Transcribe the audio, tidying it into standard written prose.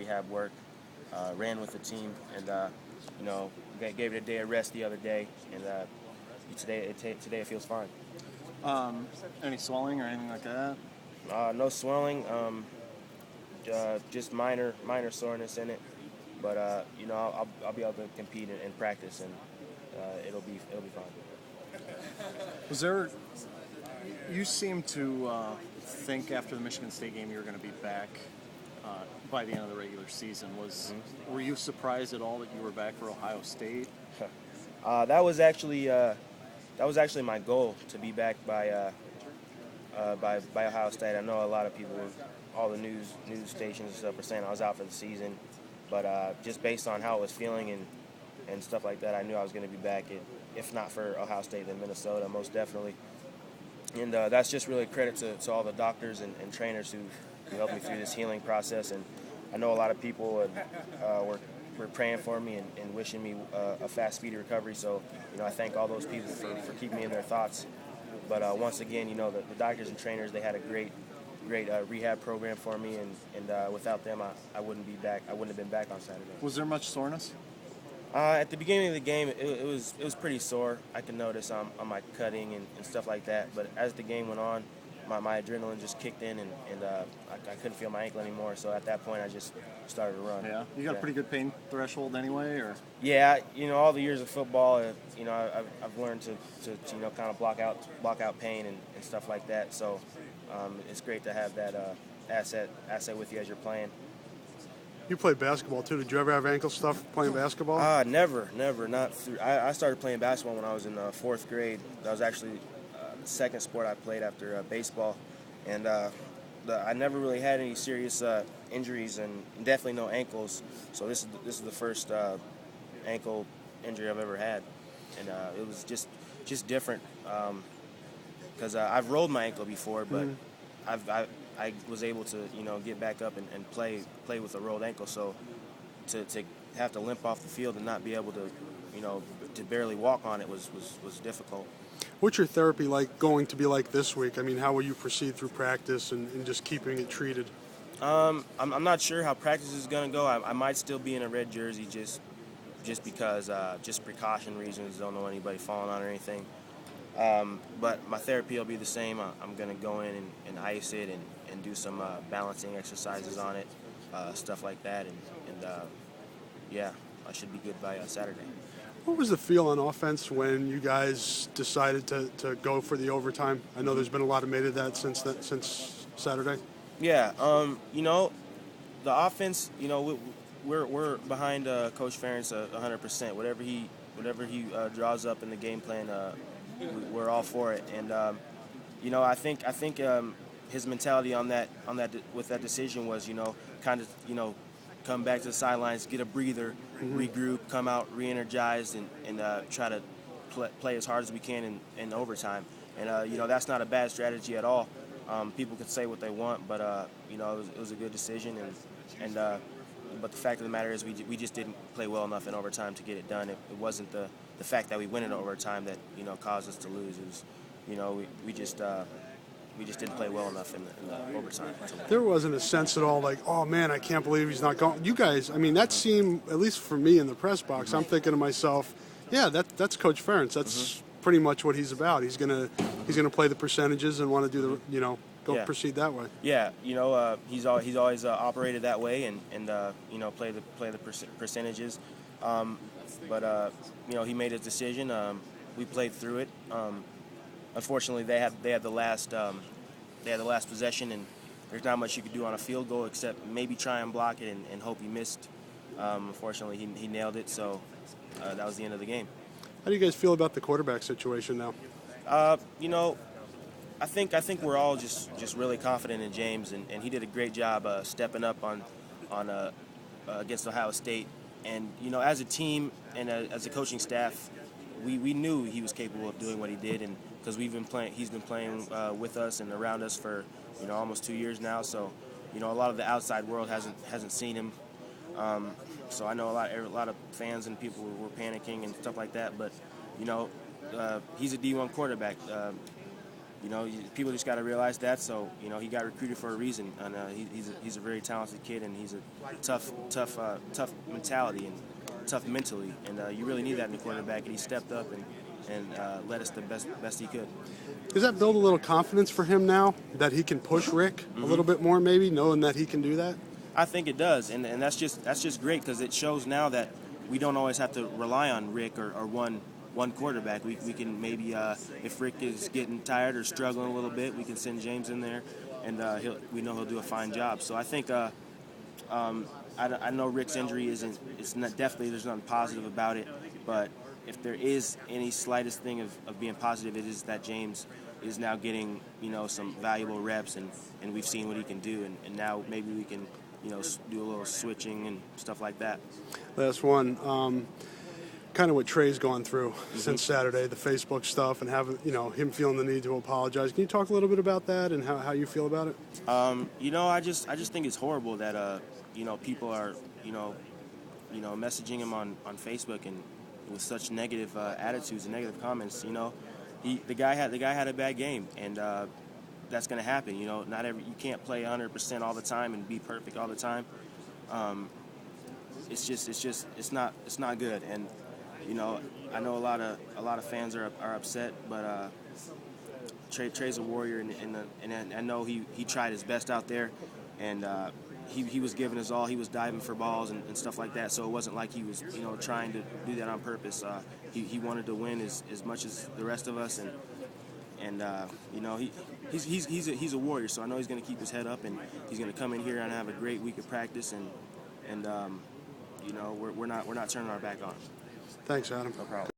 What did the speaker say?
rehab work, ran with the team, and gave it a day of rest the other day, and today it feels fine. Any swelling or anything like that? No swelling, just minor soreness in it, but I'll be able to compete in practice, and it'll be fine. Was there? You seem to think after the Michigan State game you were going to be back by the end of the regular season. Were you surprised at all that you were back for Ohio State? That was actually my goal, to be back by Ohio State. I know a lot of people, all the news stations and stuff, were saying I was out for the season, but just based on how I was feeling and stuff like that, I knew I was going to be back. If not for Ohio State, then Minnesota, most definitely. And that's just really a credit to all the doctors and trainers who helped me through this healing process. And I know a lot of people were praying for me and wishing me a fast, speedy recovery. So, I thank all those people for keeping me in their thoughts. But once again, the doctors and trainers, they had a great rehab program for me, and without them, I wouldn't be back. I wouldn't have been back on Saturday. Was there much soreness? At the beginning of the game, it was pretty sore. I could notice on my cutting and stuff like that. But as the game went on, my adrenaline just kicked in, and I couldn't feel my ankle anymore. So at that point, I just started to run. Yeah, you got a pretty good pain threshold anyway, or? Yeah, all the years of football, I've learned to kind of block out pain and stuff like that. So it's great to have that asset with you as you're playing. You played basketball too. Did you ever have ankle stuff playing basketball? Never. Not through. I started playing basketball when I was in fourth grade. That was actually the second sport I played after baseball, and I never really had any serious injuries, and definitely no ankles. So this is the first ankle injury I've ever had, and it was just different because I've rolled my ankle before, but I was able to get back up and play with a rolled ankle. So to have to limp off the field and not be able to to barely walk on it was difficult. What's your therapy going to be like this week? I mean, how will you proceed through practice and just keeping it treated? I'm not sure how practice is going to go. I might still be in a red jersey just because just precaution reasons. Don't know anybody falling on or anything. But my therapy will be the same. I'm going to go in and ice it and do some balancing exercises on it, stuff like that. And yeah, I should be good by Saturday. What was the feel on offense when you guys decided to go for the overtime? I know there's been a lot of made of that since Saturday. Yeah, the offense, we're behind Coach Ferentz 100%. Whatever he draws up in the game plan, we're all for it. And I think his mentality on that with that decision was kind of come back to the sidelines, get a breather, regroup, come out re-energized, and try to play as hard as we can in overtime. And that's not a bad strategy at all. People can say what they want, but it was a good decision. But the fact of the matter is, we just didn't play well enough in overtime to get it done. It wasn't the fact that we went in overtime that caused us to lose. It was we just didn't play well enough in the overtime. There wasn't a sense at all like, oh man, I can't believe he's not going. You guys, I mean, that seemed, at least for me in the press box, I'm thinking to myself, yeah, that's Coach Ferentz. That's pretty much what he's about. He's gonna play the percentages and want to do the proceed that way. Yeah, he's always operated that way and play the percentages. But he made his decision. We played through it. Unfortunately, they had the last possession, and there's not much you could do on a field goal except maybe try and block it and hope he missed. Unfortunately, he nailed it, so that was the end of the game. How do you guys feel about the quarterback situation now? I think we're all just really confident in James, and he did a great job stepping up on against Ohio State. And as a team and as a coaching staff, we knew he was capable of doing what he did, and because he's been playing with us and around us for almost 2 years now. So a lot of the outside world hasn't seen him. So I know a lot of fans and people were panicking and stuff like that. But he's a D1 quarterback. people just got to realize that. So, he got recruited for a reason, and he's a very talented kid, and he's a tough mentality and tough mentally, and you really need that in the quarterback. And he stepped up and led us the best he could. Does that build a little confidence for him now that he can push Rick a little bit more, maybe knowing that he can do that? I think it does, and that's just great because it shows now that we don't always have to rely on Rick or one quarterback. We can maybe, if Rick is getting tired or struggling a little bit, we can send James in there, and we know he'll do a fine job. So I think I know Rick's injury it's not, definitely there's nothing positive about it, but if there is any slightest thing of being positive, it is that James is now getting some valuable reps, and we've seen what he can do, and now maybe we can do a little switching and stuff like that. Last one. Kind of what Trey's gone through since Saturday, the Facebook stuff, and having him feeling the need to apologize. Can you talk a little bit about that and how you feel about it? I just think it's horrible that people are messaging him on Facebook and with such negative attitudes and negative comments. The guy had a bad game, and that's going to happen. You can't play 100% all the time and be perfect all the time. It's not good. And I know a lot of fans are upset, but Trey's a warrior, and I know he tried his best out there, and he was giving his all. He was diving for balls and stuff like that. So it wasn't like he was trying to do that on purpose. He wanted to win as much as the rest of us, and he's a warrior. So I know he's going to keep his head up, and he's going to come in here and have a great week of practice, and we're not turning our back on him. Thanks, Adam. No problem.